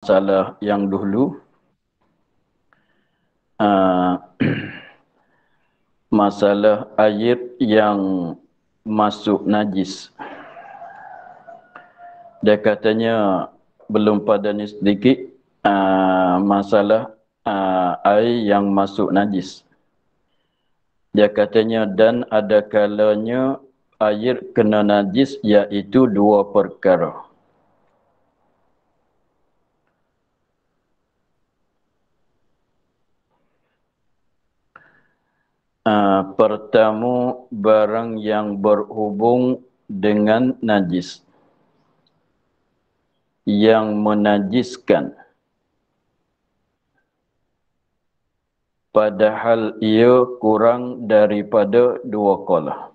masalah yang dulu, uh, masalah air yang masuk najis. Dia katanya belum pada ni sedikit masalah air yang masuk najis. Dia katanya dan ada kalanya air kena najis, iaitu dua perkara. Pertama, barang yang berhubung dengan najis, yang menajiskan, padahal ia kurang daripada dua qala.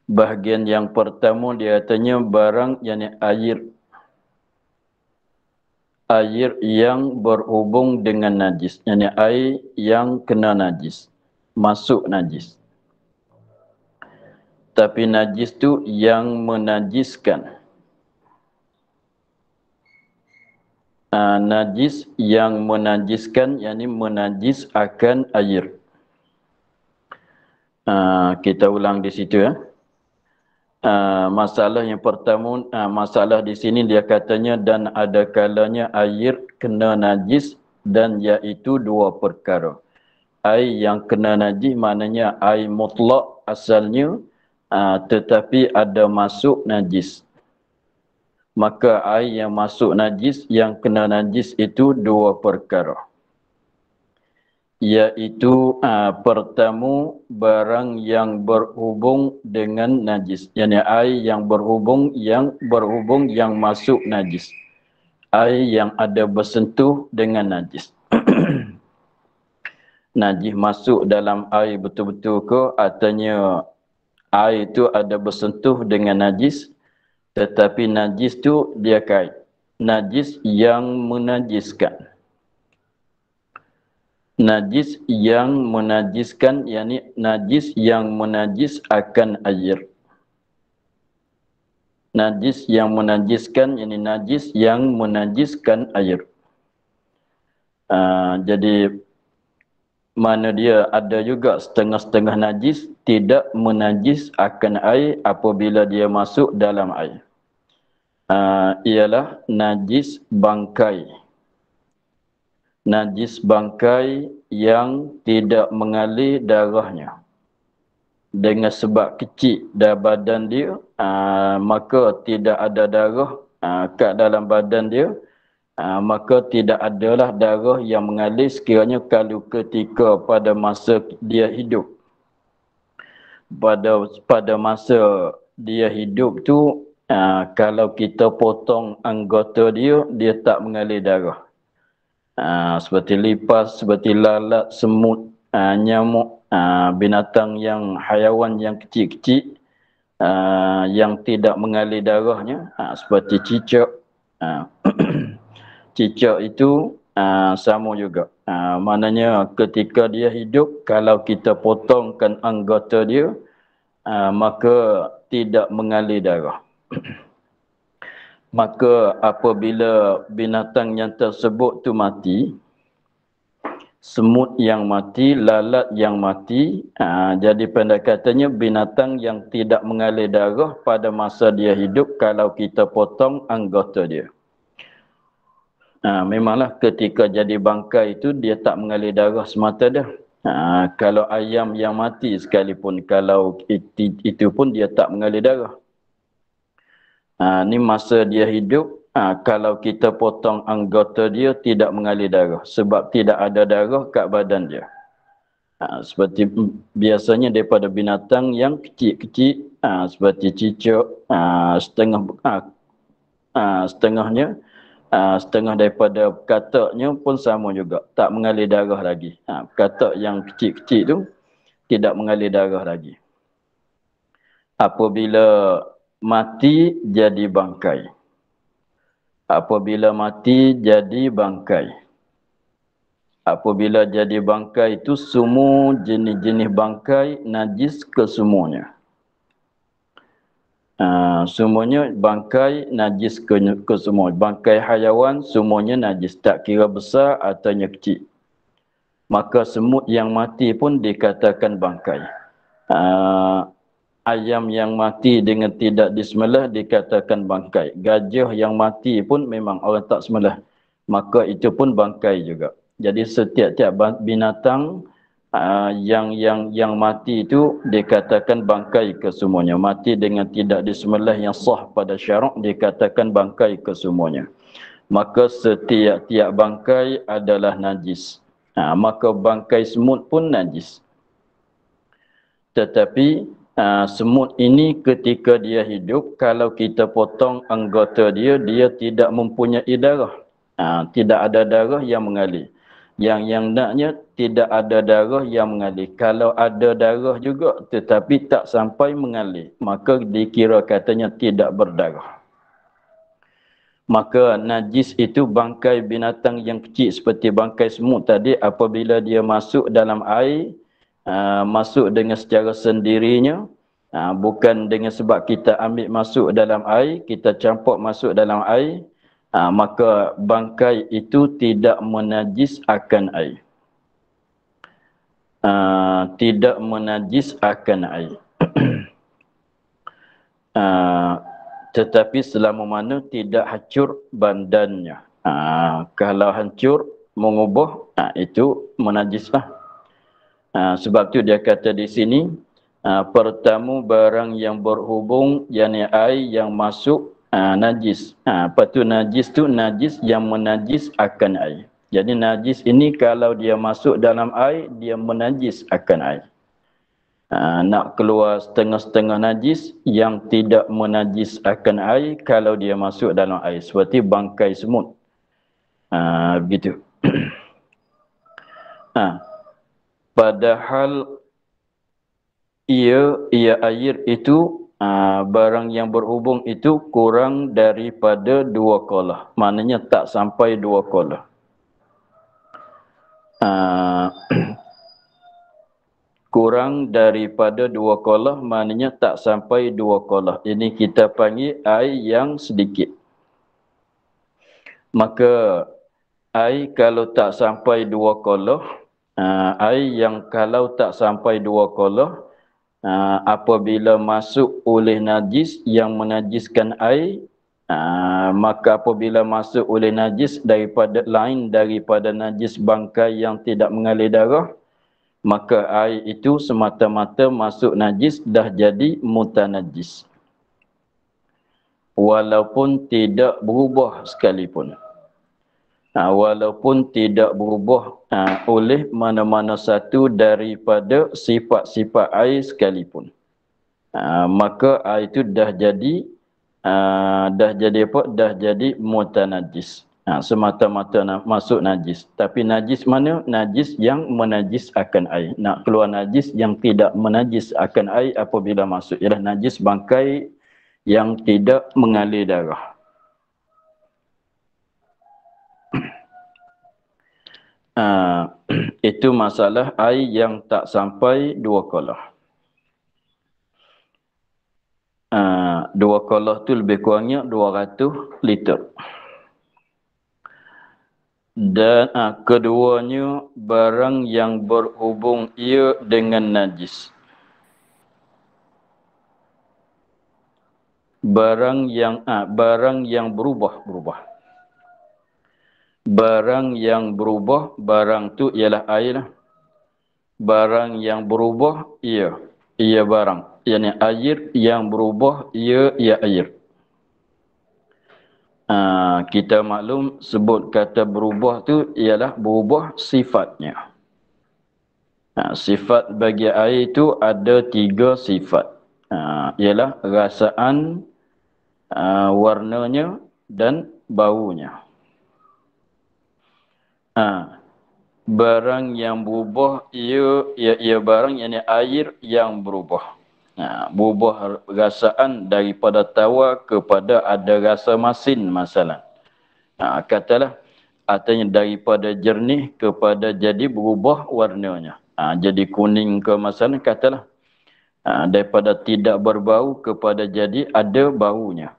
Bahagian yang pertama dia katanya barang yakni air yang berhubung dengan najis, yakni air yang kena najis, masuk najis. Tapi najis tu yang menajiskan. Najis yang menajiskan, yakni menajis akan air. Kita ulang di situ ya. Masalah yang pertama, masalah di sini dia katanya dan ada kalanya air kena najis, dan iaitu dua perkara. Air yang kena najis maknanya air mutlak asalnya, tetapi ada masuk najis. Maka air yang masuk najis, yang kena najis itu dua perkara. Iaitu pertama, barang yang berhubung dengan najis. Yakni air yang berhubung yang masuk najis. Air yang ada bersentuh dengan najis. Najis masuk dalam air betul-betul ke, artinya air itu ada bersentuh dengan najis, tetapi najis tu dia kait. Najis yang menajiskan. Najis yang menajiskan, yakni najis yang menajis akan air. Najis yang menajiskan, yakni najis yang menajiskan air. Jadi mana dia ada juga setengah-setengah najis tidak menajis akan air apabila dia masuk dalam air. Ialah najis bangkai. Najis bangkai yang tidak mengalir darahnya. Dengan sebab kecil dah badan dia, maka tidak ada darah kat dalam badan dia, maka tidak adalah darah yang mengalir sekiranya kalau ketika pada masa dia hidup. Pada masa dia hidup tu, kalau kita potong anggota dia, dia tak mengalir darah. Seperti lipas, seperti lalat, semut, nyamuk, binatang yang haiwan yang kecil-kecil, yang tidak mengalir darahnya, seperti cicak. Cicak itu sama juga. Maknanya ketika dia hidup, kalau kita potongkan anggota dia, maka tidak mengalir darah. Maka apabila binatang yang tersebut tu mati, semut yang mati, lalat yang mati, jadi pendekatannya binatang yang tidak mengalir darah pada masa dia hidup kalau kita potong anggota dia. Memanglah ketika jadi bangkai itu dia tak mengalir darah semata dah. Kalau ayam yang mati sekalipun, kalau itu pun dia tak mengalir darah. Ni masa dia hidup, kalau kita potong anggota dia tidak mengalir darah sebab tidak ada darah kat badan dia. Seperti biasanya daripada binatang yang kecil-kecil, seperti cicak, setengahnya, setengah daripada kataknya pun sama juga, tak mengalir darah lagi. Katak yang kecil-kecil tu tidak mengalir darah lagi. Apabila mati jadi bangkai. Apabila mati jadi bangkai. Apabila jadi bangkai itu semua jenis-jenis bangkai najis kesemuanya. Semuanya bangkai najis ke semua. Bangkai hayawan semuanya najis, tak kira besar atau kecil. Maka semut yang mati pun dikatakan bangkai. Ayam yang mati dengan tidak disembelih dikatakan bangkai. Gajah yang mati pun memang orang tak sembelih, maka itu pun bangkai juga. Jadi setiap-tiap binatang yang mati itu dikatakan bangkai kesemuanya. Mati dengan tidak disembelih yang sah pada syarak dikatakan bangkai kesemuanya. Maka setiap-tiap bangkai adalah najis. Maka bangkai semut pun najis. Tetapi semut ini ketika dia hidup, kalau kita potong anggota dia, dia tidak mempunyai darah. Tidak ada darah yang mengalir. Yang naknya tidak ada darah yang mengalir. Kalau ada darah juga tetapi tak sampai mengalir, maka dikira katanya tidak berdarah. Maka najis itu bangkai binatang yang kecil seperti bangkai semut tadi, apabila dia masuk dalam air, masuk dengan secara sendirinya, bukan dengan sebab kita ambil masuk dalam air, kita campur masuk dalam air, maka bangkai itu tidak menajis akan air. Tidak menajis akan air. Tetapi selama mana tidak hancur badannya. Kalau hancur, mengubah, itu menajislah. Sebab tu dia kata di sini, pertama barang yang berhubung, yakni air yang masuk, najis. Lepas tu najis tu najis yang menajis akan air. Jadi najis ini kalau dia masuk dalam air, dia menajis akan air. Nak keluar setengah-setengah najis yang tidak menajis akan air kalau dia masuk dalam air. Seperti bangkai semut. Begitu. Padahal ia air itu, barang yang berhubung itu kurang daripada 2 kolah. Maknanya tak sampai 2 kolah. Kurang daripada 2 kolah, maknanya tak sampai 2 kolah. Ini kita panggil air yang sedikit. Maka air kalau tak sampai 2 kolah, air yang kalau tak sampai 2 kolah, apabila masuk oleh najis yang menajiskan air, maka apabila masuk oleh najis lain daripada najis bangkai yang tidak mengalir darah, maka air itu semata-mata masuk najis, dah jadi mutanajis. Walaupun tidak berubah sekalipun. Walaupun tidak berubah oleh mana-mana satu daripada sifat-sifat air sekalipun. Maka air itu dah jadi Dah jadi mutanajis. Semata-mata masuk najis. Tapi najis mana? Najis yang menajis akan air. Nak keluar najis yang tidak menajis akan air apabila masuk. Ialah najis bangkai yang tidak mengalir darah. Itu masalah air yang tak sampai 2 kolah. 2 kolah tu lebih kurangnya 200 liter. Dan keduanya barang yang berhubung ia dengan najis. Barang yang berubah. Barang yang berubah, barang tu ialah air. Barang yang berubah ia barang. Yakni air yang berubah ia air. Kita maklum sebut kata berubah tu ialah berubah sifatnya. Sifat bagi air itu ada 3 sifat. Ialah rasaan, warnanya dan baunya. Barang yang berubah ia barang yakni air yang berubah. Berubah rasaan daripada tawar kepada ada rasa masin masalah. Katalah artinya daripada jernih kepada jadi berubah warnanya. Jadi kuning ke masalah katalah. Daripada tidak berbau kepada jadi ada baunya.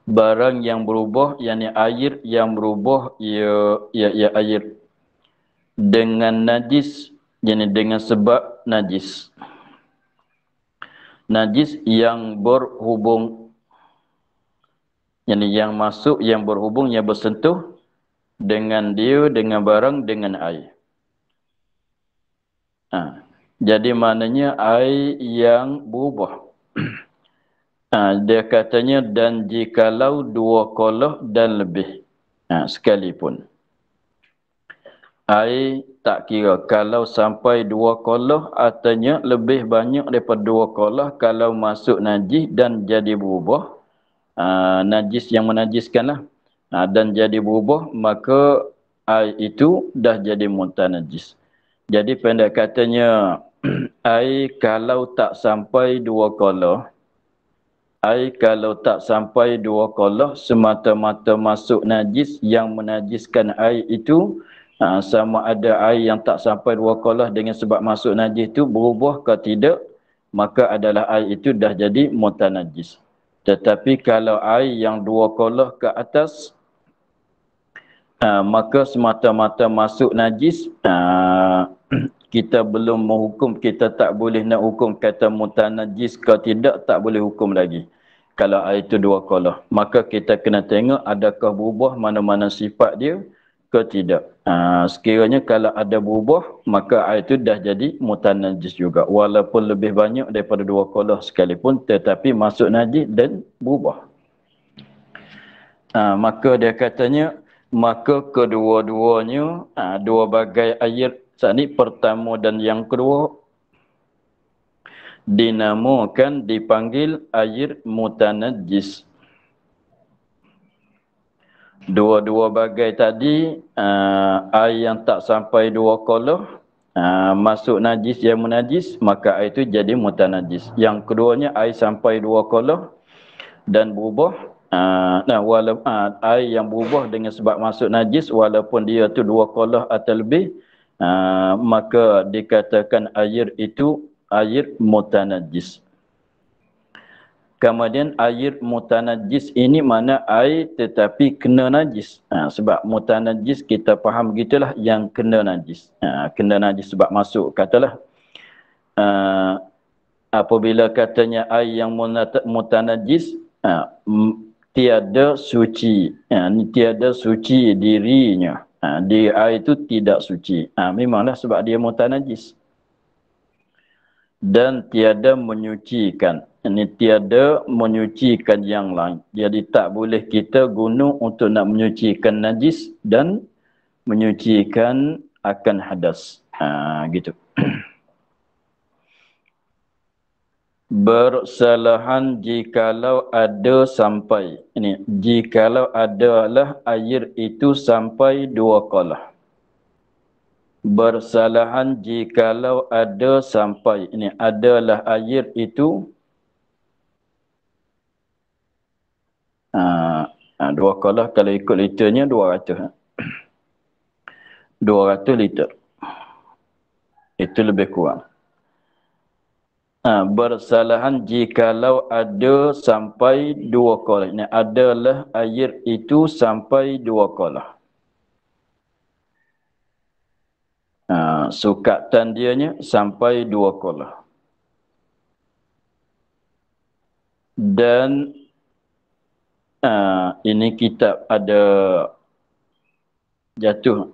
Barang yang berubah, yakni air yang berubah, ya air dengan najis, yakni dengan sebab najis. Najis yang berhubung, yakni yang masuk, yang berhubung, yang bersentuh dengan dia, dengan barang, dengan air. Jadi maknanya air yang berubah. Dia katanya, dan jikalau dua kolah dan lebih sekalipun. Air tak kira. Kalau sampai dua kolah, artinya lebih banyak daripada dua kolah. Kalau masuk najis dan jadi berubah, najis yang menajiskanlah, dan jadi berubah, maka air itu dah jadi muntah najis. Jadi pendek katanya, air kalau tak sampai dua kolah, air kalau tak sampai dua kolah semata-mata masuk najis, yang menajiskan air itu sama ada air yang tak sampai dua kolah dengan sebab masuk najis itu berubah ke tidak, maka adalah air itu dah jadi muntah najis. Tetapi kalau air yang dua kolah ke atas, maka semata-mata masuk najis, kita belum menghukum, kita tak boleh nak hukum kata muntah najis ke tidak, tak boleh hukum lagi. Kalau air itu dua kolah, maka kita kena tengok adakah berubah mana-mana sifat dia ke tidak. Sekiranya kalau ada berubah, maka air itu dah jadi muntah najis juga. Walaupun lebih banyak daripada dua kolah sekalipun, tetapi masuk najis dan berubah. Maka dia katanya, maka kedua-duanya, dua bagai air saat ni, pertama dan yang kedua, dinamakan, dipanggil air mutanajjis. Dua-dua bagai tadi, air yang tak sampai dua kolah, masuk najis yang menajis, maka air itu jadi mutanajjis. Yang keduanya, air sampai dua kolah dan berubah, air yang berubah dengan sebab masuk najis, walaupun dia tu dua kolah atau lebih, maka dikatakan air itu air mutanajjis. Kemudian air mutanajjis ini mana air tetapi kena najis. Sebab mutanajjis kita faham begitulah, yang kena najis. Kena najis sebab masuk, katalah. Apabila katanya air yang mutanajjis, tiada suci. Tiada suci dirinya. Di air itu tidak suci. Memanglah sebab dia mutanajis. Dan tiada menyucikan. Ini tiada menyucikan yang lain. Jadi tak boleh kita guna untuk nak menyucikan najis dan menyucikan akan hadas. Gitu. Bersalahan jikalau ada sampai. Ini jikalau adalah air itu sampai dua kolah. Bersalahan jikalau ada sampai. Ini adalah air itu dua kolah, kalau ikut liternya 200. 200 liter. Itu lebih kurang. Bersalahan jikalau ada sampai dua kolah. Ini adalah air itu sampai dua kolah. Sukatan dianya sampai dua kolah. Dan ini kitab ada jatuh.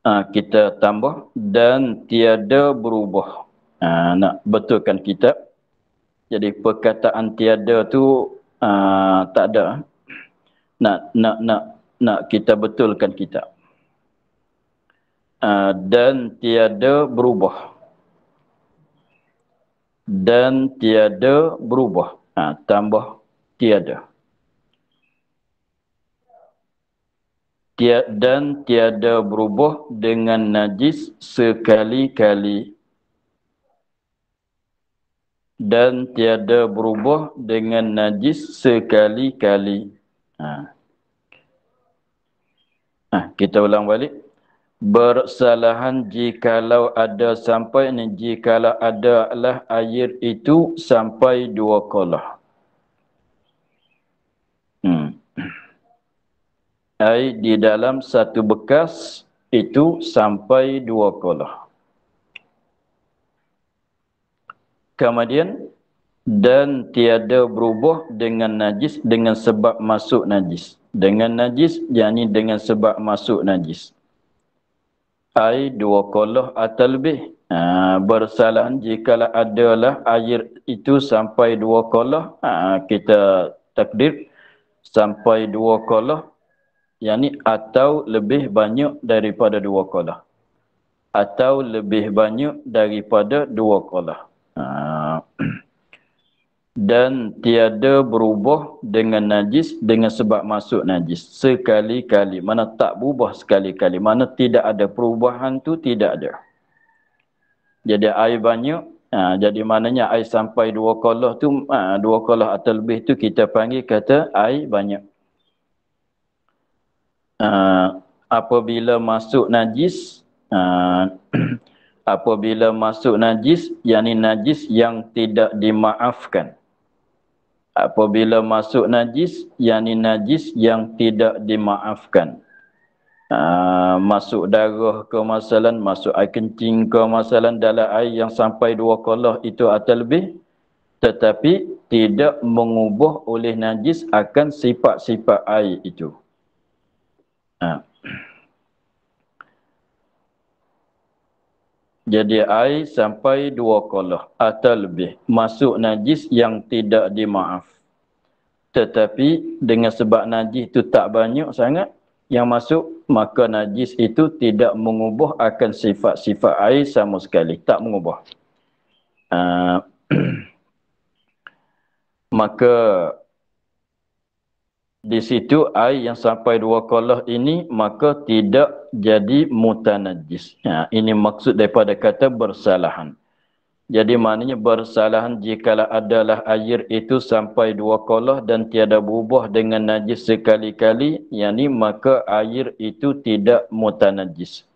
Kita tambah dan tiada berubah. Nak betulkan kitab. Jadi perkataan tiada tu tak ada. Nak kita betulkan kitab. Dan tiada berubah. Dan tiada berubah. Tambah tiada. Dan tiada berubah dengan najis sekali-kali. Dan tiada berubah dengan najis sekali-kali. Kita ulang balik. Bersalahan jikalau ada sampai ni, jikalau adalah air itu sampai 2 kolah. Air di dalam satu bekas itu sampai 2 kolah. Kemudian dan tiada berubah dengan najis dengan sebab masuk najis. Dengan najis, yakni dengan sebab masuk najis. Air 2 kolah atau lebih. Bersalahan jikalau adalah air itu sampai 2 kolah, kita takdir sampai 2 kolah, yakni atau lebih banyak daripada 2 kolah. Atau lebih banyak daripada 2 kolah. Dan tiada berubah dengan najis dengan sebab masuk najis sekali-kali. Mana tak berubah sekali-kali. Mana tidak ada perubahan tu tidak ada. Jadi air banyak. Jadi maknanya air sampai 2 kolah tu, 2 kolah atau lebih tu kita panggil kata air banyak. Apabila masuk najis, apabila masuk najis, yakni najis yang tidak dimaafkan. Apabila masuk najis, yakni najis yang tidak dimaafkan. Masuk darah ke masalan, masuk air kencing ke masalan dalam air yang sampai 2 kolah itu atau lebih. Tetapi tidak mengubah oleh najis akan sifat-sifat air itu. Jadi air sampai 2 kolah atau lebih. Masuk najis yang tidak dimaaf. Tetapi dengan sebab najis itu tak banyak sangat yang masuk, maka najis itu tidak mengubah akan sifat-sifat air sama sekali. Tak mengubah. Maka di situ air yang sampai 2 kolah ini maka tidak jadi mutanajis. Ini maksud daripada kata bersalahan. Jadi maknanya bersalahan jikalau adalah air itu sampai 2 kolah dan tiada berubah dengan najis sekali-kali, yakni maka air itu tidak mutanajis.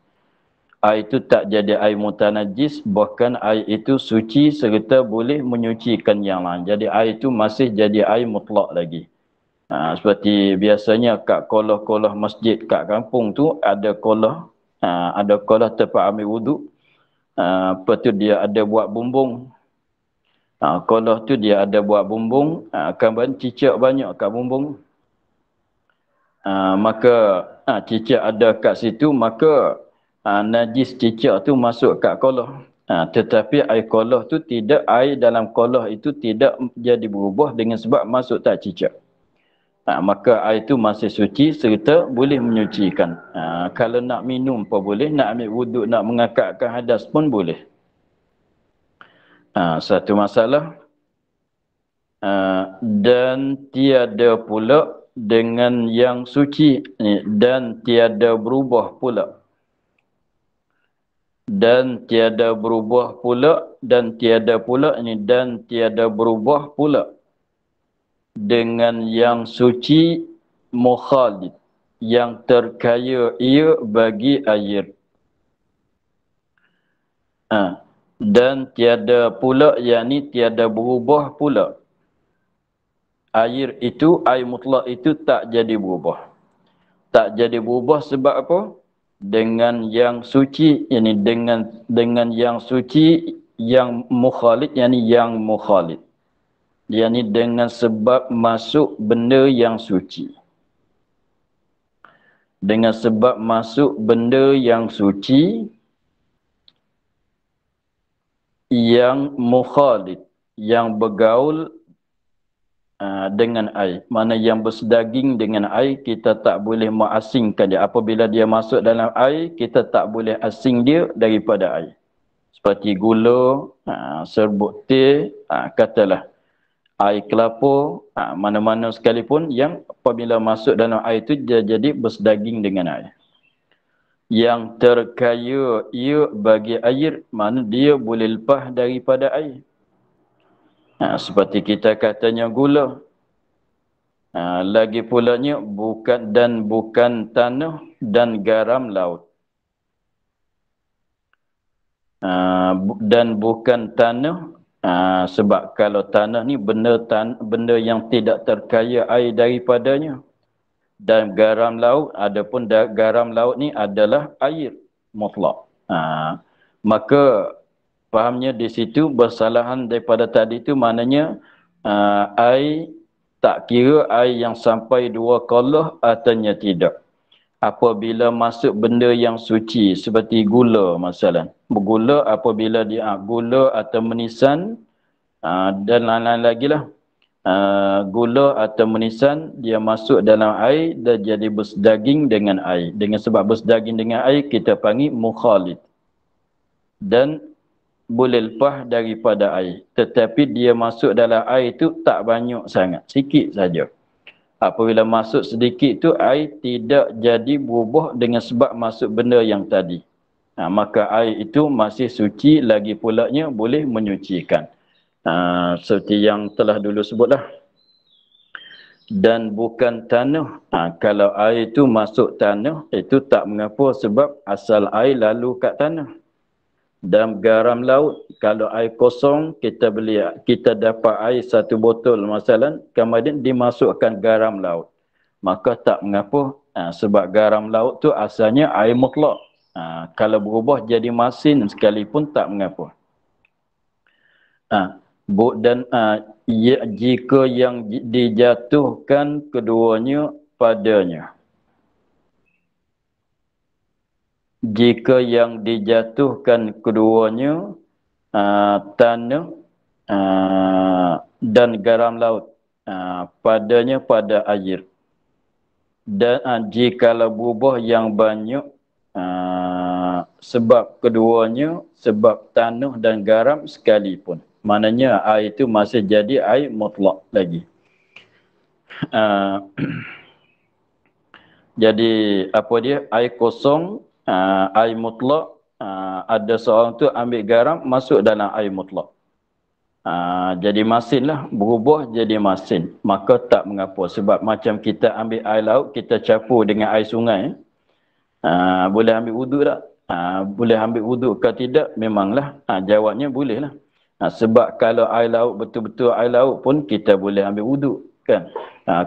Air itu tak jadi air mutanajis, bahkan air itu suci serta boleh menyucikan yang lain. Jadi air itu masih jadi air mutlak lagi. Seperti biasanya kat kolah-kolah masjid kat kampung tu ada kolah, tempat ambil wuduk. Lepas tu dia ada buat bumbung. Kolah tu dia ada buat bumbung, kan cicak banyak kat bumbung. Maka cicak ada kat situ, maka najis cicak tu masuk kat kolah. Tetapi air kolah tu tidak, air dalam kolah itu tidak jadi berubah dengan sebab masuk tak cicak. Maka air itu masih suci serta boleh menyucikan. Kalau nak minum pun boleh, nak ambil wuduk, nak mengakatkan hadas pun boleh. Satu masalah. Dan tiada pula dengan yang suci, dan tiada berubah pula. Dan tiada berubah pula, dan tiada pula ini, dan tiada berubah pula dengan yang suci mukhalid, yang terkaya ia bagi air. Dan tiada pula, yakni tiada berubah pula. Air itu, air mutlak itu tak jadi berubah. Tak jadi berubah sebab apa? Dengan yang suci, yakni dengan yang suci yang mukhalid, yakni yang mukhalid. Yakni dengan sebab masuk benda yang suci. Dengan sebab masuk benda yang suci yang mukhalid, yang bergaul dengan air. Mana yang bersedaging dengan air, kita tak boleh mengasingkan dia. Apabila dia masuk dalam air, kita tak boleh asing dia daripada air. Seperti gula, serbuk teh, katalah air kelapa, mana-mana sekalipun yang apabila masuk dalam air itu dia jadi bersedaging dengan air. Yang terkaya ia bagi air, mana dia boleh lepas daripada air. Seperti kita katanya gula. Lagi pulanya bukan tanah dan garam laut. Dan bukan tanah, sebab kalau tanah ni benda yang tidak terkaya air daripadanya. Dan garam laut, adapun garam laut ni adalah air mutlak. Maka fahamnya di situ bersalahan daripada tadi tu maknanya air tak kira air yang sampai 2 qalah ataunya tidak. Apabila masuk benda yang suci seperti gula masalah. Gula apabila dia gula atau menisan dan lain-lain lagi lah. Gula atau menisan dia masuk dalam air dan jadi bersdaging dengan air. Dengan sebab bersdaging dengan air kita panggil mukhalid. Dan boleh lepas daripada air. Tetapi dia masuk dalam air itu tak banyak sangat. Sikit saja. Apabila masuk sedikit tu air tidak jadi berubah dengan sebab masuk benda yang tadi. Maka air itu masih suci lagi pulanya boleh menyucikan. Seperti yang telah dulu sebutlah. Dan bukan tanah. Kalau air itu masuk tanah, itu tak mengapa sebab asal air lalu kat tanah. Dan garam laut, kalau air kosong, kita dapat air 1 botol masalah, kemudian dimasukkan garam laut. Maka tak mengapa, sebab garam laut tu asalnya air mutlak. Kalau berubah jadi masin sekalipun tak mengapa. Dan jika yang dijatuhkan keduanya padanya. Jika yang dijatuhkan keduanya tanah dan garam laut padanya pada air. Dan jikalau berubah yang banyak sebab keduanya, sebab tanah dan garam sekalipun. Maknanya air itu masih jadi air mutlak lagi. Jadi apa dia? Air kosong, air mutlak, ada seorang tu ambil garam masuk dalam air mutlak. Jadi masin lah, berubah jadi masin. Maka tak mengapa. Sebab macam kita ambil air laut, kita campur dengan air sungai. Boleh ambil wuduk tak? Boleh ambil wuduk ke tidak? Memanglah. Jawabnya boleh lah. Sebab kalau air laut betul-betul air laut pun kita boleh ambil wuduk. Kan?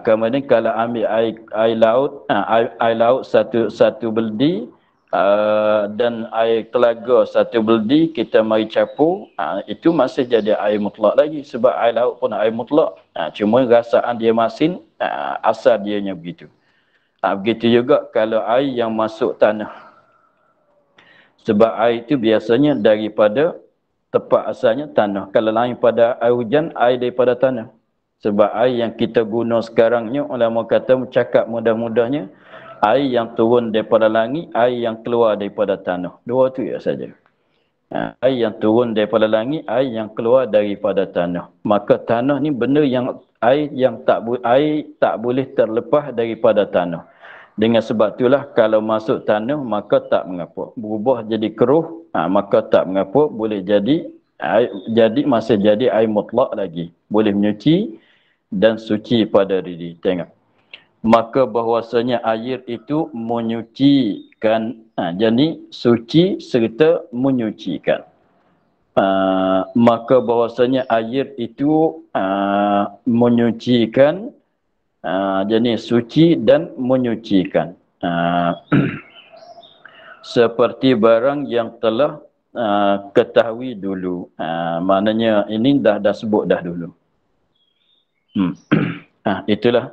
Kemudian kalau ambil air laut satu beldi, dan air telaga 1 beldi, kita mari capur, itu masih jadi air mutlak lagi. Sebab air laut pun air mutlak. Cuma rasaan dia masin, asal dianya begitu. Begitu juga kalau air yang masuk tanah. Sebab air itu biasanya daripada tempat asalnya tanah. Kalau lain pada air hujan, air daripada tanah. Sebab air yang kita guna sekarang ni, ulama kata cakap mudah-mudahnya, air yang turun daripada langit, air yang keluar daripada tanah. Dua tu ya saja. Air yang turun daripada langit, air yang keluar daripada tanah. Maka tanah ni benda yang air tak boleh terlepas daripada tanah. Dengan sebab itulah kalau masuk tanah maka tak mengapa. Berubah jadi keruh, maka tak mengapa, boleh jadi masih jadi air mutlak lagi. Boleh menyuci dan suci pada diri. Tengok. Maka bahwasanya air itu menyucikan. Jadi suci serta menyucikan. Maka bahwasanya air itu menyucikan, jadi suci dan menyucikan. Seperti barang yang telah ketahui dulu. Maknanya ini dah sebut dah dulu. Itulah.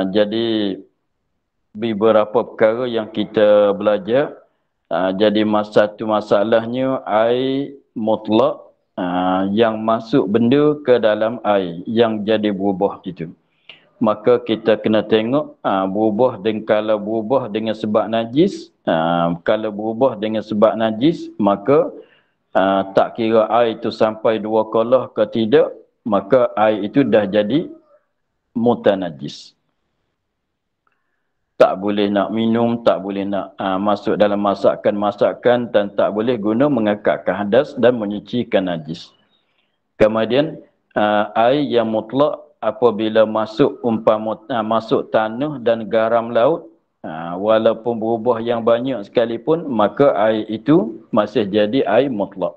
Jadi beberapa perkara yang kita belajar. Jadi satu masalahnya air mutlak yang masuk benda ke dalam air yang jadi berubah itu. Maka kita kena tengok kalau berubah dengan sebab najis, kalau berubah dengan sebab najis, maka tak kira air itu sampai 2 qalah ke tidak, maka air itu dah jadi mutanajis. Tak boleh nak minum, tak boleh nak masuk dalam masakan dan tak boleh guna mengangkatkan hadas dan menyucikan najis. Kemudian air yang mutlak apabila masuk masuk tanah dan garam laut, Walaupun berubah yang banyak sekalipun, maka air itu masih jadi air mutlak.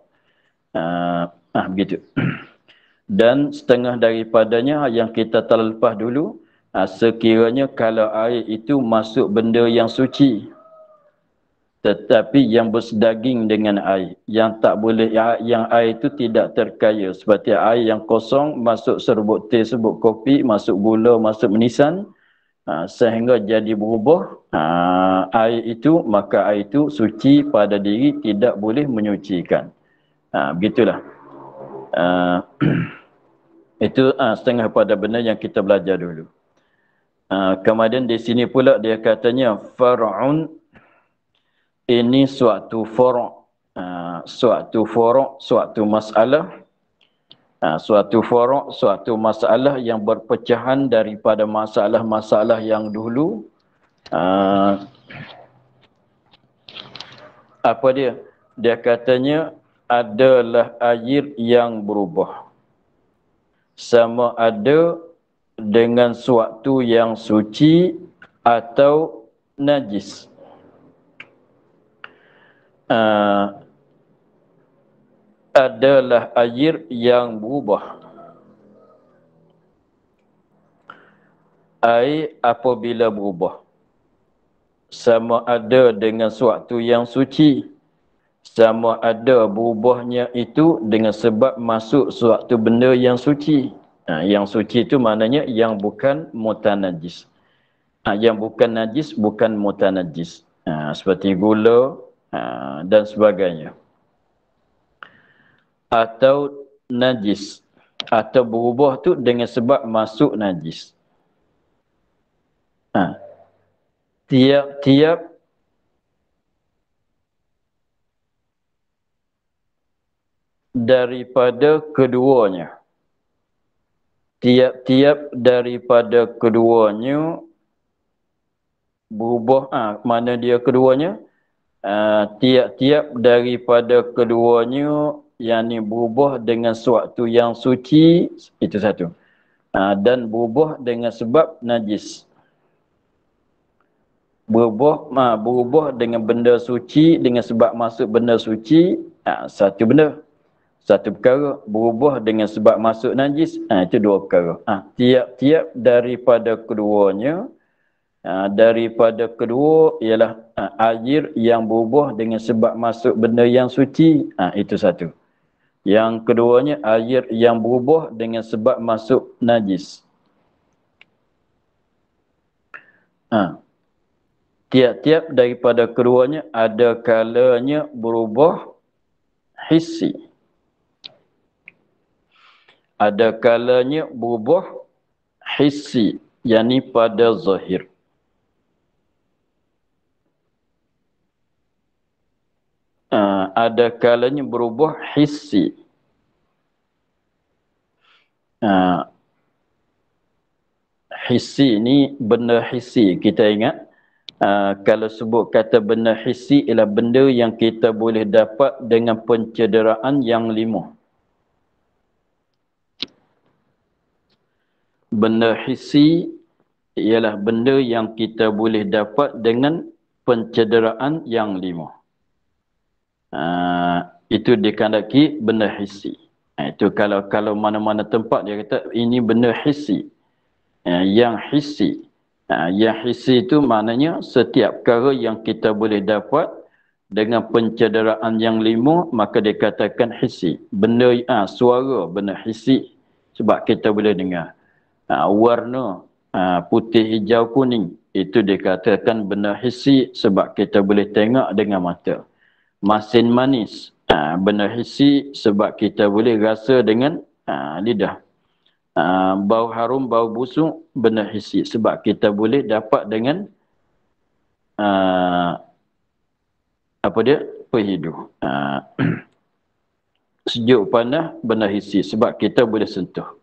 Begitu. Dan setengah daripadanya yang kita telah lepas dulu, sekiranya kalau air itu masuk benda yang suci, tetapi yang bersedaging dengan air, yang tak boleh, yang air itu tidak terkaya, seperti air yang kosong masuk serbuk teh, serbuk kopi, masuk gula, masuk menisan, sehingga jadi berubah air itu, maka air itu suci pada diri, tidak boleh menyucikan. Begitulah. Itu setengah pada benda yang kita belajar dulu. Kemudian di sini pula dia katanya far'un, ini suatu furu', suatu masalah, suatu furu', suatu masalah yang berpecahan daripada masalah-masalah yang dulu. Apa dia? Dia katanya adalah air yang berubah. Sama ada dengan suatu yang suci atau najis. Adalah air yang berubah. Air apabila berubah, sama ada dengan suatu yang suci, sama ada berubahnya itu dengan sebab masuk suatu benda yang suci. Yang suci itu maknanya yang bukan mutanajis. Yang bukan najis, bukan mutanajis. Seperti gula dan sebagainya. Atau najis. Atau berubah tu dengan sebab masuk najis. Tiap-tiap daripada keduanya. Tiap-tiap daripada keduanya berubah. Mana dia keduanya? Tiap-tiap daripada keduanya yang ni berubah dengan suatu yang suci, itu satu. Dan berubah dengan sebab najis. Berubah dengan benda suci dengan sebab masuk benda suci, satu benda. Satu perkara. Berubah dengan sebab masuk najis, itu dua perkara. Tiap-tiap daripada keduanya, daripada kedua ialah air yang berubah dengan sebab masuk benda yang suci, itu satu. Yang keduanya air yang berubah dengan sebab masuk najis. Tiap-tiap daripada keduanya ada kalanya berubah hissi. Ada kalanya berubah hissi, yakni pada zahir. Ada kalanya berubah hissi. Hissi ni benda hissi. Kita ingat, kalau sebut kata benda hissi ialah benda yang kita boleh dapat dengan pencederaan yang lima. Benda hissi ialah benda yang kita boleh dapat dengan pencederaan yang lima. Itu dikandaki benda hissi. Itu kalau mana-mana tempat dia kata ini benda hissi. Yang hissi. Yang hissi itu maknanya setiap perkara yang kita boleh dapat dengan pencederaan yang lima, maka dikatakan hissi. Benda suara benda hissi, sebab kita boleh dengar. Warna putih, hijau, kuning, itu dikatakan benda hissi sebab kita boleh tengok dengan mata. Masin manis, benda hissi sebab kita boleh rasa dengan lidah. Bau harum, bau busuk, benda hissi sebab kita boleh dapat dengan perhidu. Sejuk panas, benda hissi sebab kita boleh sentuh.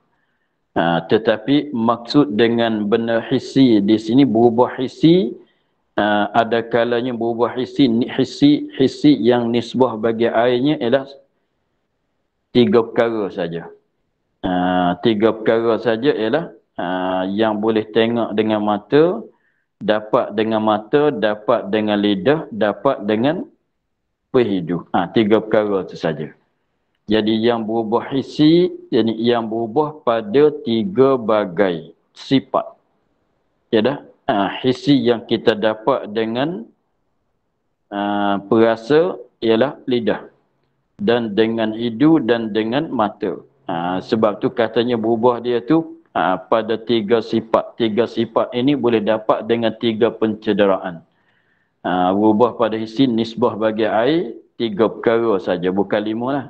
Tetapi maksud dengan benda hissi di sini berubah hissi, ada kalanya berubah hissi yang nisbah bagi airnya ialah tiga perkara saja. Tiga perkara saja ialah yang boleh tengok dengan mata dapat dengan mata, dapat dengan lidah, dapat dengan perhidu. Tiga perkara itu saja. Jadi yang berubah hissi, jadi yang berubah pada tiga bagai sifat. Ya dah? Hissi yang kita dapat dengan perasa ialah lidah. Dan dengan hidu dan dengan mata. Sebab tu katanya berubah dia tu pada tiga sifat. Tiga sifat ini boleh dapat dengan tiga pencederaan. Berubah pada hissi nisbah bagi air, tiga perkara saja, bukan lima lah.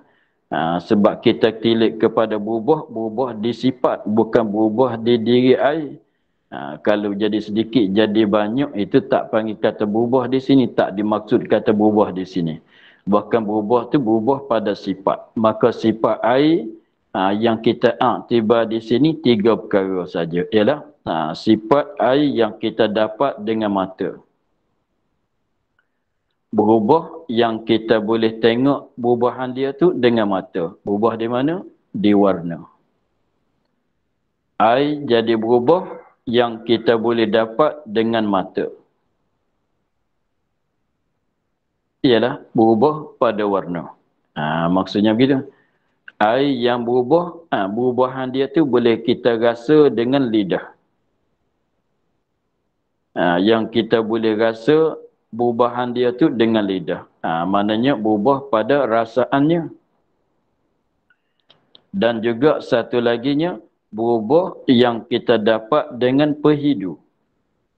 Sebab kita tilik kepada berubah di sifat, bukan berubah di diri air. Kalau jadi sedikit, jadi banyak, itu tak panggil kata berubah di sini, tak dimaksud kata berubah di sini. Bahkan berubah tu berubah pada sifat. Maka sifat air yang kita tiba di sini tiga perkara saja. Ialah sifat air yang kita dapat dengan mata. Berubah yang kita boleh tengok perubahan dia tu dengan mata. Berubah di mana? Di warna. Air jadi berubah yang kita boleh dapat dengan mata. Ialah berubah pada warna. Maksudnya begitu. Air yang berubah, perubahan dia tu boleh kita rasa dengan lidah. Yang kita boleh rasa perubahan dia tu dengan lidah. Maknanya berubah pada rasaannya. Dan juga satu laginya, berubah yang kita dapat dengan perhidu.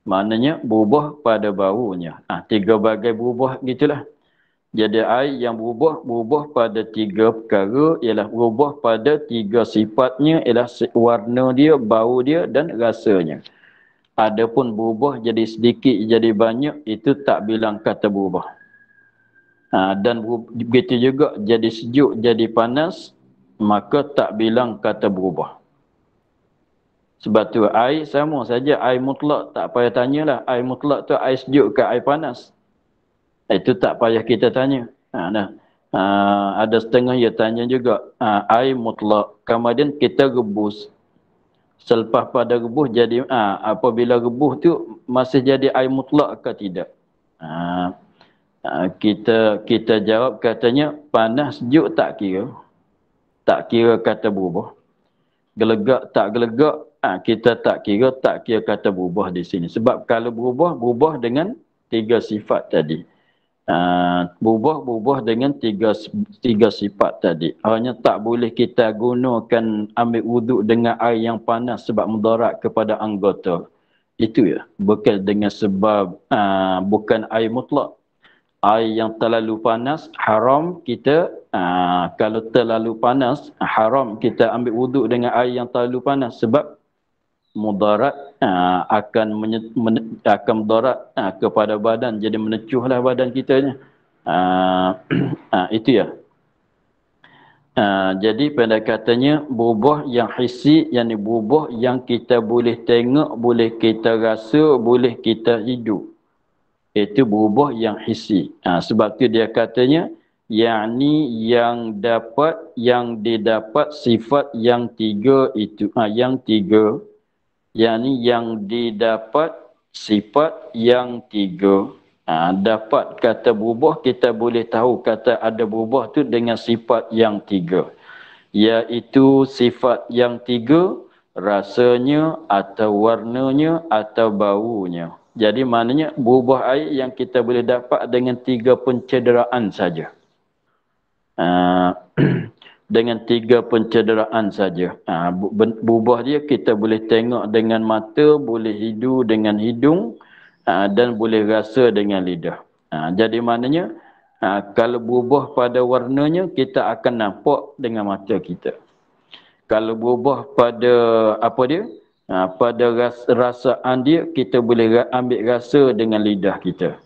Maknanya berubah pada baunya. Tiga bagai berubah gitulah. Jadi air yang berubah pada tiga perkara, ialah berubah pada tiga sifatnya, ialah warna dia, bau dia dan rasanya. Adapun berubah jadi sedikit, jadi banyak, itu tak bilang kata berubah. Dan begitu juga jadi sejuk, jadi panas, maka tak bilang kata berubah. Sebab tu air sama saja, air mutlak, tak payah tanyalah, air mutlak tu air sejuk ke air panas. Itu tak payah kita tanya. Ada setengah dia tanya juga, air mutlak, kemudian kita rebus. Selepas pada rebus jadi apabila rebus tu masih jadi air mutlak ke tidak? Kita jawab katanya panas sejuk tak kira. Tak kira kata berubah. Gelegak tak gelegak kita tak kira kata berubah di sini. Sebab kalau berubah dengan tiga sifat tadi. Berubah dengan tiga sifat tadi. Hanya tak boleh kita gunakan ambil wuduk dengan air yang panas sebab mudarat kepada anggota. Itu ya. Bukan dengan sebab bukan air mutlak. Air yang terlalu panas haram kita kalau terlalu panas haram kita ambil wuduk dengan air yang terlalu panas sebab mudarat akan mudarat kepada badan, jadi menecuhlah badan kita. Itu ya. Jadi pada katanya berubah yang hissi, yang berubah yang kita boleh tengok, boleh kita rasa, boleh kita hidup. Itu berubah yang hissi. Sebab tu dia katanya yakni yang didapat sifat yang tiga itu. Yang tiga yakni yang didapat sifat yang tiga. Dapat kata berubah, kita boleh tahu kata ada berubah tu dengan sifat yang tiga. Iaitu sifat yang tiga, rasanya atau warnanya atau baunya. Jadi maknanya berubah air yang kita boleh dapat dengan tiga pencederaan saja. Dengan tiga pencederaan saja. Berubah dia kita boleh tengok dengan mata, boleh hidu dengan hidung dan boleh rasa dengan lidah. Jadi maknanya kalau berubah pada warnanya kita akan nampak dengan mata kita. Kalau berubah pada pada rasaan dia kita boleh ambil rasa dengan lidah kita.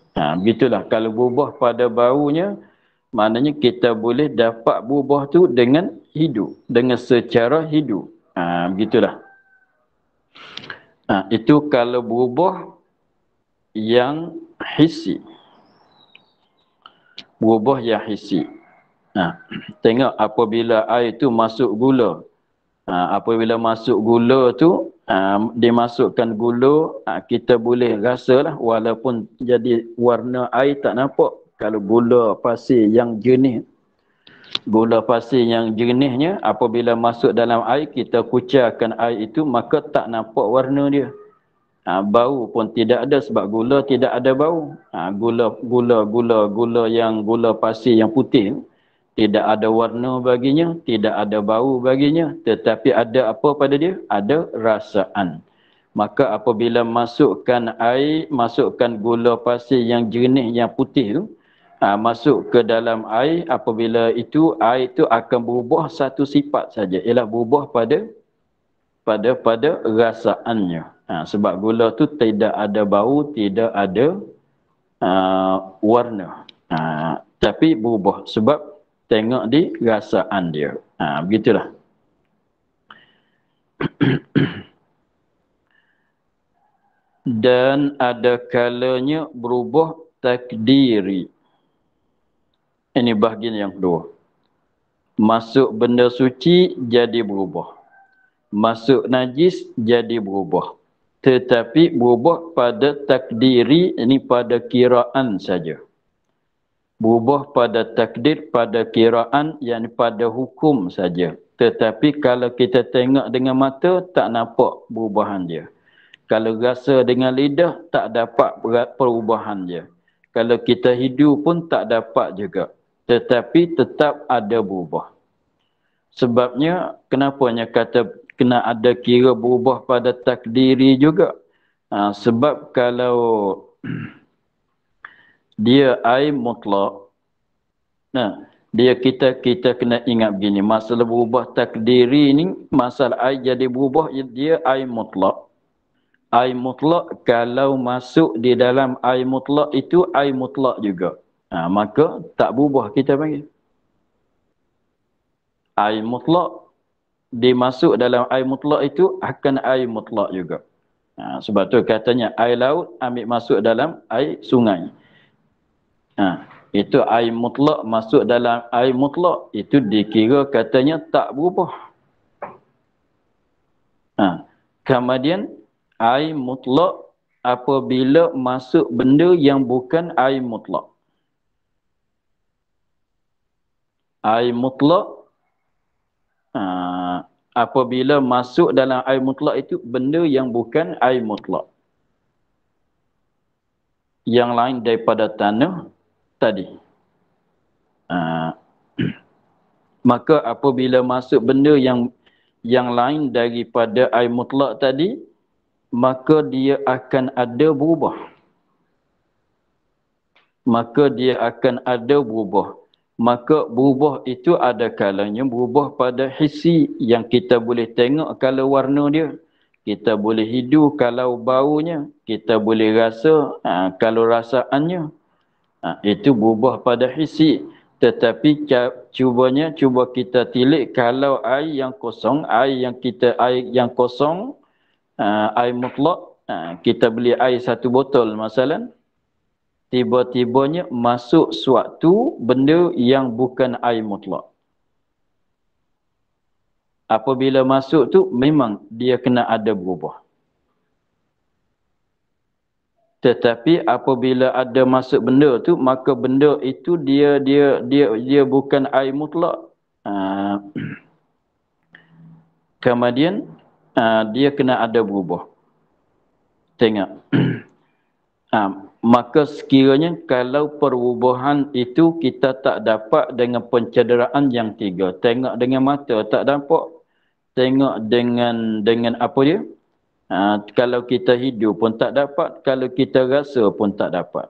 Begitulah kalau berubah pada baunya, maknanya kita boleh dapat berubah tu dengan hidup, dengan secara hidup. Begitulah. Itu kalau berubah yang hissi. Berubah yang hissi. Tengok apabila air tu masuk gula. Apabila masuk gula tu, dimasukkan gula, kita boleh rasalah walaupun jadi warna air tak nampak. Kalau gula pasir yang jernih, gula pasir yang jernihnya apabila masuk dalam air, kita kucarkan air itu, maka tak nampak warna dia. Bau pun tidak ada sebab gula tidak ada bau. Gula yang gula pasir yang putih tidak ada warna baginya, tidak ada bau baginya, tetapi ada apa pada dia? Ada rasaan. Maka apabila masukkan air, masukkan gula pasir yang jernih, yang putih tu, masuk ke dalam air, apabila itu air itu akan berubah satu sifat saja, ialah berubah pada rasaannya. Sebab gula tu tidak ada bau, tidak ada warna. Tapi berubah sebab tengok di rasaan dia. Begitulah. Dan ada kalanya berubah takdiri. Ini bahagian yang kedua. Masuk benda suci jadi berubah. Masuk najis jadi berubah. Tetapi berubah pada takdiri, ini pada kiraan saja. Berubah pada takdir, pada kiraan, yang pada hukum saja. Tetapi kalau kita tengok dengan mata, tak nampak perubahan dia. Kalau rasa dengan lidah, tak dapat perubahan dia. Kalau kita hidup pun tak dapat juga. Tetapi tetap ada berubah. Sebabnya, kenapanya kata kena ada kira berubah pada takdiri juga? Sebab kalau dia air mutlak, dia kita kena ingat begini, masalah berubah takdiri ni, masalah air jadi berubah, dia air mutlak. Air mutlak, kalau masuk di dalam air mutlak itu, air mutlak juga. Maka tak berubah kita panggil. Air mutlak, dimasuk dalam air mutlak itu, akan air mutlak juga. Sebab tu katanya, air laut ambil masuk dalam air sungai. Itu air mutlak masuk dalam air mutlak, itu dikira katanya tak berubah. Kemudian air mutlak apabila masuk benda yang bukan air mutlak. Air mutlak apabila masuk dalam air mutlak itu benda yang bukan air mutlak. Yang lain daripada tanah tadi. Maka apabila masuk benda yang lain daripada air mutlak tadi, maka dia akan ada berubah. Maka dia akan ada berubah. Maka berubah itu ada kalanya berubah pada hissi, yang kita boleh tengok kalau warna dia. Kita boleh hidu kalau baunya. Kita boleh rasa kalau rasaannya. Itu berubah pada hissi. Tetapi cuba kita tilik kalau air yang kosong, air yang kosong, air mutlak, kita beli air 1 botol masalah, tiba-tibanya masuk suatu benda yang bukan air mutlak. Apabila masuk tu memang dia kena ada berubah. Tetapi apabila ada masuk benda tu, maka benda itu dia bukan air mutlak. Kemudian dia kena ada berubah. Tengok. Maka sekiranya kalau perubahan itu kita tak dapat dengan pencederaan yang 3. Tengok dengan mata tak dapat. Tengok dengan apa dia? Kalau kita hidup pun tak dapat, kalau kita rasa pun tak dapat.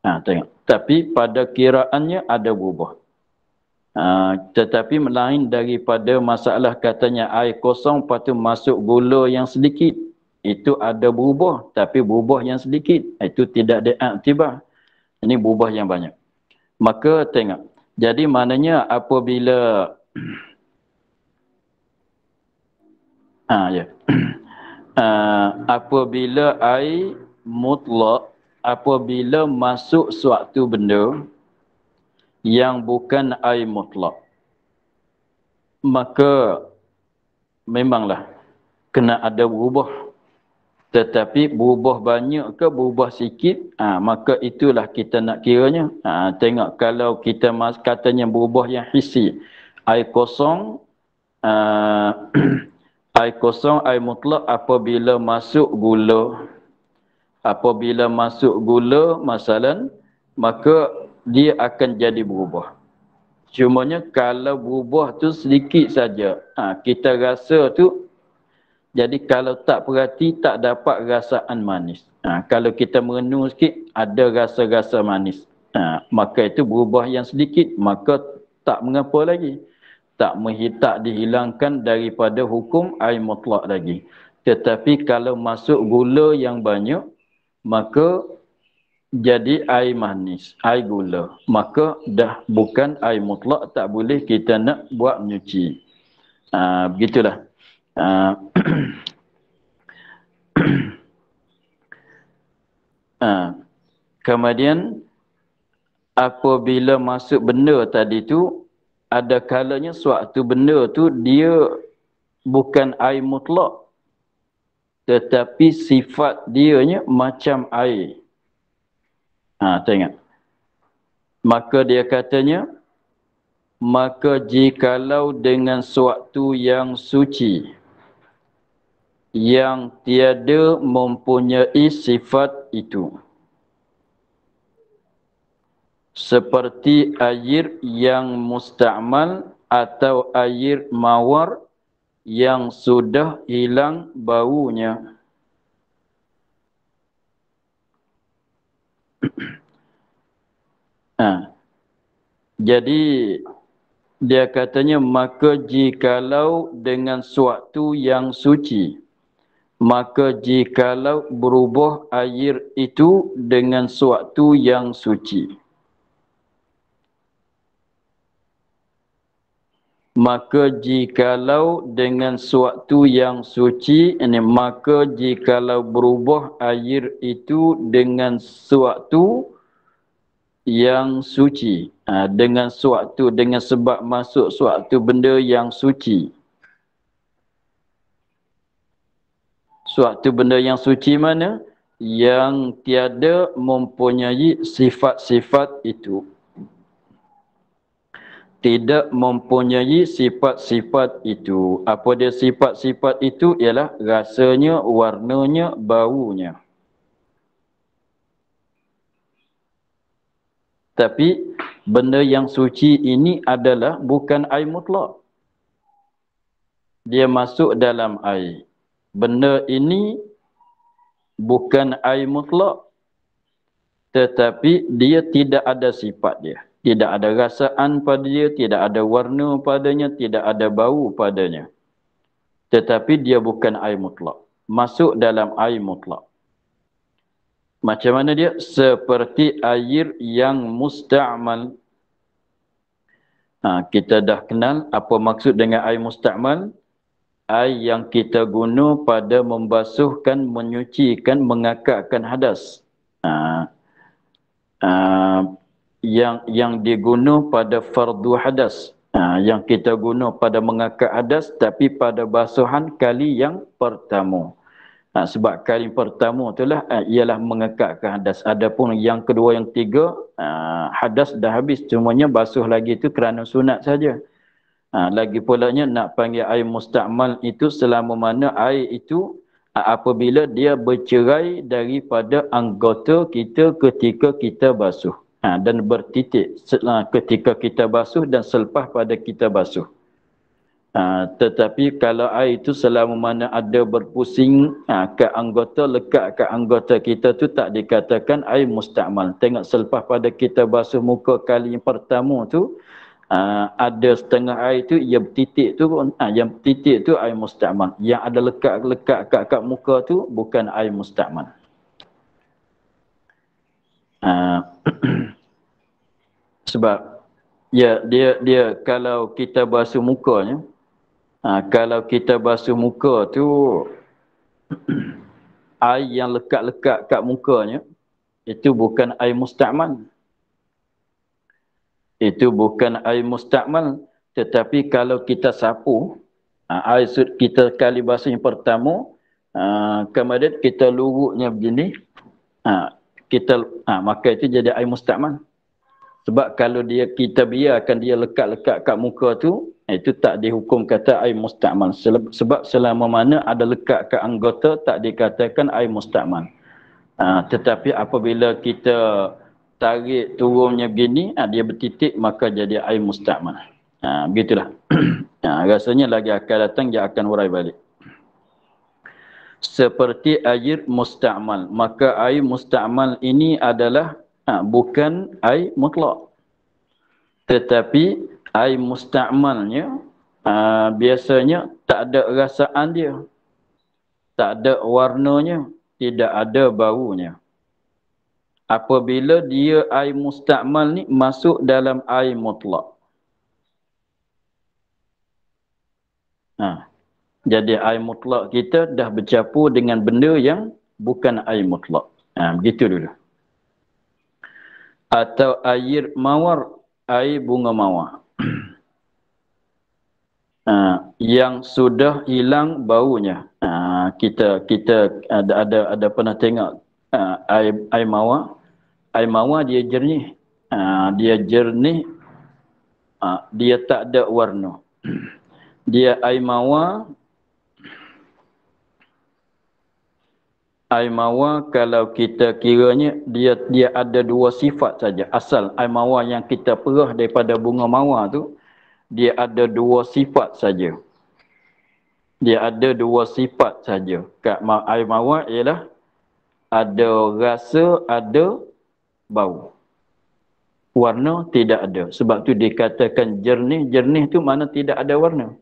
Tengok. Tapi pada kiraannya ada berubah. Tetapi melain daripada masalah katanya air kosong, lepas tu masuk gula yang sedikit. Itu ada berubah, tapi berubah yang sedikit. Itu tidak diiktibar. Ini berubah yang banyak. Maka tengok. Jadi maknanya apabila apabila air mutlak, apabila masuk suatu benda yang bukan air mutlak, maka memanglah kena ada berubah. Tetapi berubah banyak ke berubah sikit, maka itulah kita nak kiranya. Tengok kalau kita katanya berubah yang hissi, air kosong, air kosong, air mutlak apabila masuk gula. Apabila masuk gula, masalan, maka dia akan jadi berubah. Cumanya kalau berubah tu sedikit saja, kita rasa tu. Jadi kalau tak perhati, tak dapat rasaan manis. Kalau kita merenung sikit, ada rasa-rasa manis. Maka itu berubah yang sedikit, maka tak mengapa lagi. Tak dihilangkan daripada hukum air mutlak lagi. Tetapi kalau masuk gula yang banyak, maka jadi air manis, air gula. Maka dah bukan air mutlak, tak boleh kita nak buat menyuci. Begitulah. Kemudian apabila masuk benda tadi tu, ada kalanya suatu benda tu dia bukan air mutlak, tetapi sifat dianya macam air. Tengok. Maka dia katanya, maka jikalau dengan suatu yang suci, yang tiada mempunyai sifat itu, seperti air yang musta'mal atau air mawar yang sudah hilang baunya. Jadi dia katanya, maka jikalau dengan suatu yang suci, maka jikalau berubah air itu dengan suatu yang suci, maka jikalau dengan suatu yang suci, maka jikalau berubah air itu dengan suatu yang suci, dengan sebab masuk suatu benda yang suci. Suatu benda yang suci mana? Yang tiada mempunyai sifat-sifat itu. Tidak mempunyai sifat-sifat itu. Apa dia sifat-sifat itu? Ialah rasanya, warnanya, baunya. Tapi benda yang suci ini adalah bukan air mutlak. Dia masuk dalam air. Benda ini bukan air mutlak, tetapi dia tidak ada sifat dia. Tidak ada rasaan pada dia, tidak ada warna padanya, tidak ada bau padanya. Tetapi dia bukan air mutlak. Masuk dalam air mutlak. Macam mana dia? Seperti air yang musta'mal. Kita dah kenal apa maksud dengan air musta'mal. Air yang kita guna pada membasuhkan, menyucikan, mengakakkan hadas. Yang diguna pada fardu hadas. Yang kita guna pada mengakak hadas, tapi pada basuhan kali yang pertama. Sebab kali pertama itulah ialah mengakakkan hadas. Adapun yang kedua, yang tiga, hadas dah habis. Cumanya basuh lagi itu kerana sunat saja. Lagi pulanya nak panggil air musta'mal itu selama mana air itu apabila dia bercerai daripada anggota kita ketika kita basuh. Dan bertitik ketika kita basuh dan selepas pada kita basuh. Tetapi kalau air itu selama mana ada berpusing ke anggota, lekat ke anggota kita tu, tak dikatakan air musta'mal. Tengok selepas pada kita basuh muka kali yang pertama tu, ada setengah air tu yang bertitik tu pun, yang bertitik tu air musta'mal. Yang ada lekat kat muka tu bukan air musta'mal. Sebab dia kalau kita basuh mukanya, kalau kita basuh muka tu, air yang lekat-lekat kat mukanya itu bukan air musta'mal. Itu bukan air musta'mal. Tetapi kalau kita sapu, Air kita kali basuh yang pertama, kemudian kita luruknya begini, maka itu jadi air mustakmal. Sebab kalau kita biarkan dia lekat-lekat kat muka tu, itu tak dihukum kata air mustakmal. Sebab selama mana ada lekat kat anggota, tak dikatakan air mustakmal. Tetapi apabila kita tarik turunnya begini, dia bertitik, maka jadi air mustakmal. Begitulah. Rasanya lagi akan datang, dia akan urai balik. Seperti air mustakmal. Maka air mustakmal ini adalah bukan air mutlak. Tetapi air mustakmalnya biasanya tak ada rasaan dia. Tak ada warnanya. Tidak ada baunya. Apabila dia air mustakmal ni masuk dalam air mutlak. Jadi air mutlak kita dah bercampur dengan benda yang bukan air mutlak. Begitu dulu. Atau air mawar, air bunga mawar. Yang sudah hilang baunya. Kita ada pernah tengok air mawar. Air mawar dia jernih. Dia jernih. Dia tak ada warna. Dia air mawar kalau kita kiranya dia ada dua sifat saja. Asal air mawar yang kita perah daripada bunga mawar tu, dia ada dua sifat saja. Dia ada dua sifat saja. Kat air mawar ialah ada rasa, ada bau. Warna tidak ada. Sebab tu dikatakan jernih. Jernih tu mana tidak ada warna.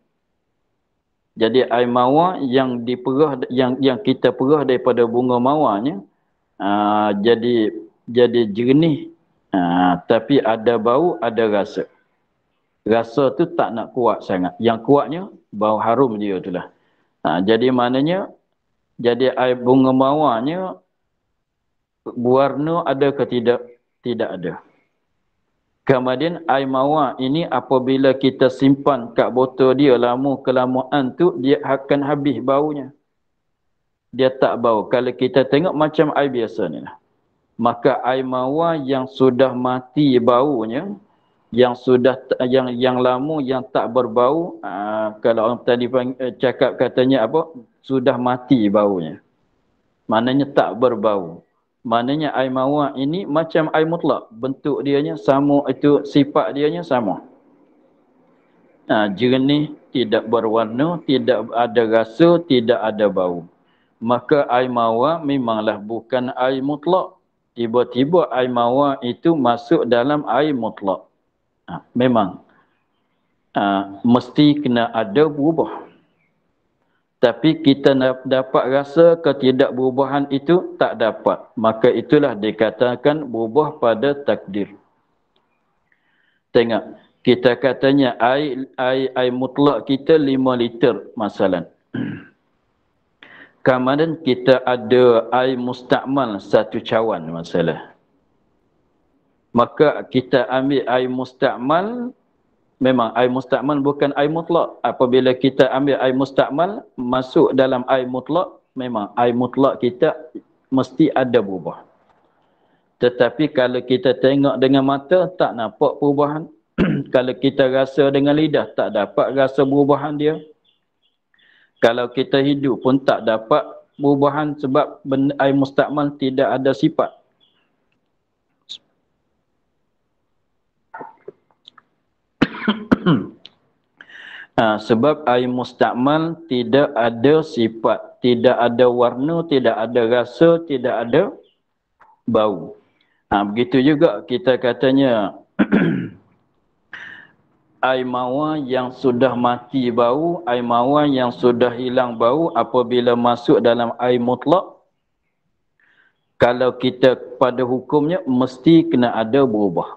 Jadi air mawar yang diperah, yang kita perah daripada bunga mawarnya, jadi jernih, tapi ada bau, ada rasa. Rasa tu tak nak kuat sangat. Yang kuatnya bau harum dia itulah. Jadi maknanya, jadi air bunga mawarnya warna ada ke tidak? Tidak ada. Kemudian air mawar ini apabila kita simpan kat botol dia lama kelamaan tu, dia akan habis baunya. Dia tak bau. Kalau kita tengok macam air biasa ni lah. Maka air mawar yang sudah mati baunya, yang lama yang tak berbau, kalau orang tadi cakap katanya apa? Sudah mati baunya. Maknanya tak berbau. Maknanya air mawar ini macam air mutlak. Bentuk dianya sama, itu sifat dianya sama. Jernih, tidak berwarna, tidak ada rasa, tidak ada bau. Maka air mawar memanglah bukan air mutlak. Tiba-tiba air mawar itu masuk dalam air mutlak. Memang. Mesti kena ada berubah. Tapi kita dapat rasa ketidakberubahan itu tak dapat. Maka itulah dikatakan berubah pada takdir. Tengok, kita katanya air mutlak kita 5 liter masalah. Kemudian kita ada air mustakmal 1 cawan masalah. Maka kita ambil air mustakmal. Memang air mustakmal bukan air mutlak. Apabila kita ambil air mustakmal, masuk dalam air mutlak, memang air mutlak kita mesti ada berubah. Tetapi kalau kita tengok dengan mata, tak nampak perubahan. Kalau kita rasa dengan lidah, tak dapat rasa perubahan dia. Kalau kita hidup pun tak dapat perubahan sebab air mustakmal tidak ada sifat. Sebab air mustakmal tidak ada sifat, tidak ada warna, tidak ada rasa, tidak ada bau. Begitu juga kita katanya air mawar yang sudah mati bau, air mawar yang sudah hilang bau apabila masuk dalam air mutlak, kalau kita pada hukumnya mesti kena ada berubah.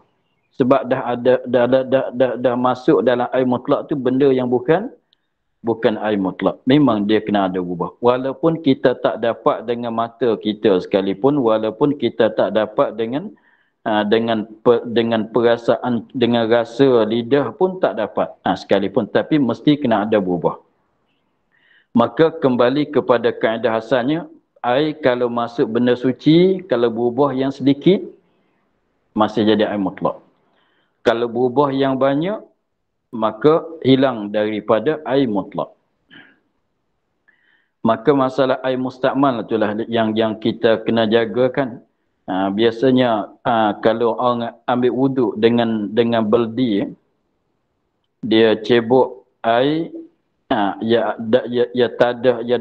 Sebab dah masuk dalam air mutlak tu benda yang bukan air mutlak. Memang dia kena ada berubah. Walaupun kita tak dapat dengan mata kita sekalipun, walaupun kita tak dapat dengan perasaan, dengan rasa lidah pun tak dapat sekalipun, tapi mesti kena ada berubah. Maka kembali kepada kaedah asalnya, air kalau masuk benda suci, kalau berubah yang sedikit, masih jadi air mutlak. Kalau berubah yang banyak, maka hilang daripada air mutlak. Maka masalah air mustakmal itulah yang kita kena jaga kan. Biasanya kalau orang ambil wuduk dengan beldi, dia cebok air, ya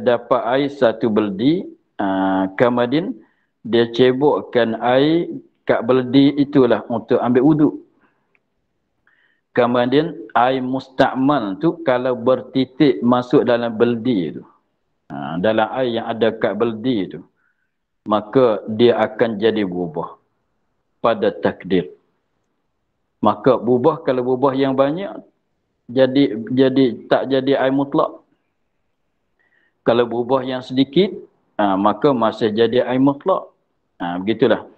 dapat air satu beldi, kemudian dia cebokkan air kat beldi itulah untuk ambil wuduk. Kemudian air mustakmal tu kalau bertitik masuk dalam beldi tu, dalam air yang ada kat beldi tu, maka dia akan jadi berubah pada takdir. Maka berubah, kalau berubah yang banyak, tak jadi air mutlak. Kalau berubah yang sedikit, maka masih jadi air mutlak. Begitulah.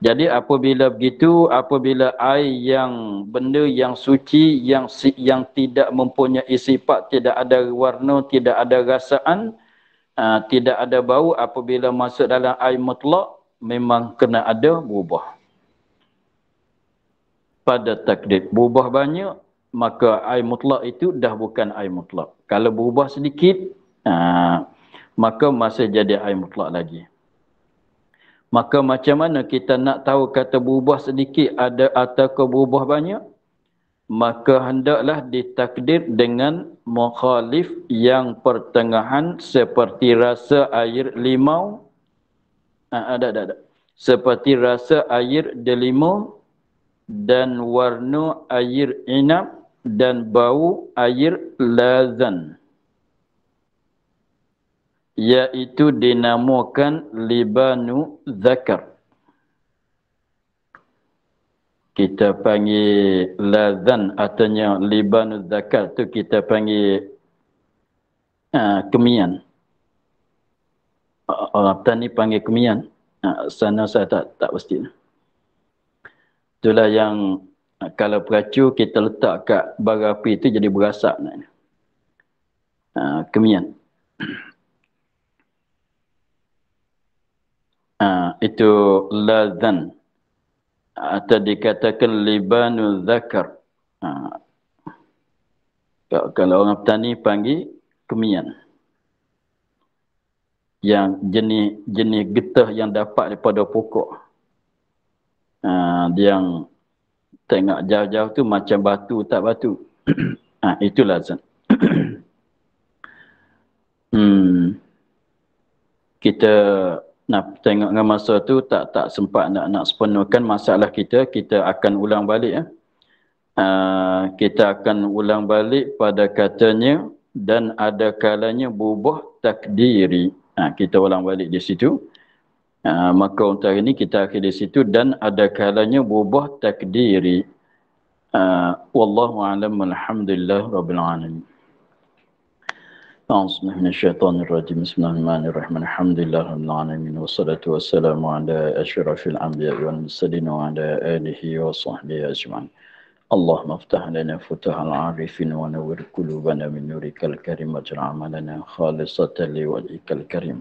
Jadi apabila begitu, apabila air yang benda yang suci, yang tidak mempunyai sifat, tidak ada warna, tidak ada rasaan, tidak ada bau, apabila masuk dalam air mutlak, memang kena ada berubah. Pada takdir. Berubah banyak, maka air mutlak itu dah bukan air mutlak. Kalau berubah sedikit, maka masih jadi air mutlak lagi. Maka macam mana kita nak tahu kata berubah sedikit ada atau berubah banyak? Maka hendaklah ditakdir dengan mukhalif yang pertengahan seperti rasa air limau. Seperti rasa air delima dan warna air inab dan bau air lazan. Iaitu dinamakan libanu zakar. Kita panggil lazan artinya libanu zakar tu kita panggil kemian. Orang petani panggil kemian. Sana saya tak pasti. Itulah yang kalau peracu kita letak kat bara api tu jadi berasap. Kemian. Itu lazan. Atau dikatakan libanu zakar. Kalau orang petani panggil kemian. Yang jenis getah yang dapat daripada pokok. Yang tengok jauh-jauh tu macam batu tak batu. Itu lazan. Kita nak tengok dengan masa tu tak sempat nak sepenuhkan masalah kita akan ulang balik. Kita akan ulang balik pada katanya dan ada kalanya berubah takdiri. Kita ulang balik di situ. Maka untuk hari ini kita akhir di situ dan ada kalanya berubah takdiri. Wallahu a'lam, alhamdulillah rabbil alamin. أعوذ بالله من الشيطان الرجيم بسم الله الرحمن الرحيم الحمد لله رب العالمين والصلاة والسلام على أشرف الأنبياء والمرسلين وعلى آله وصحبه أجمعين اللهم افتح لنا فتوح العارفين ونور قلوبنا من نورك الكريم واجعل عملنا خالصة لوجهك الكريم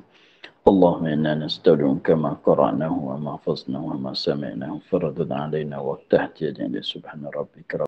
اللهم إنا نستودعك ما قرأناه وما حفظناه وما سمعناه فردد علينا وافتح يدينا سبحان ربك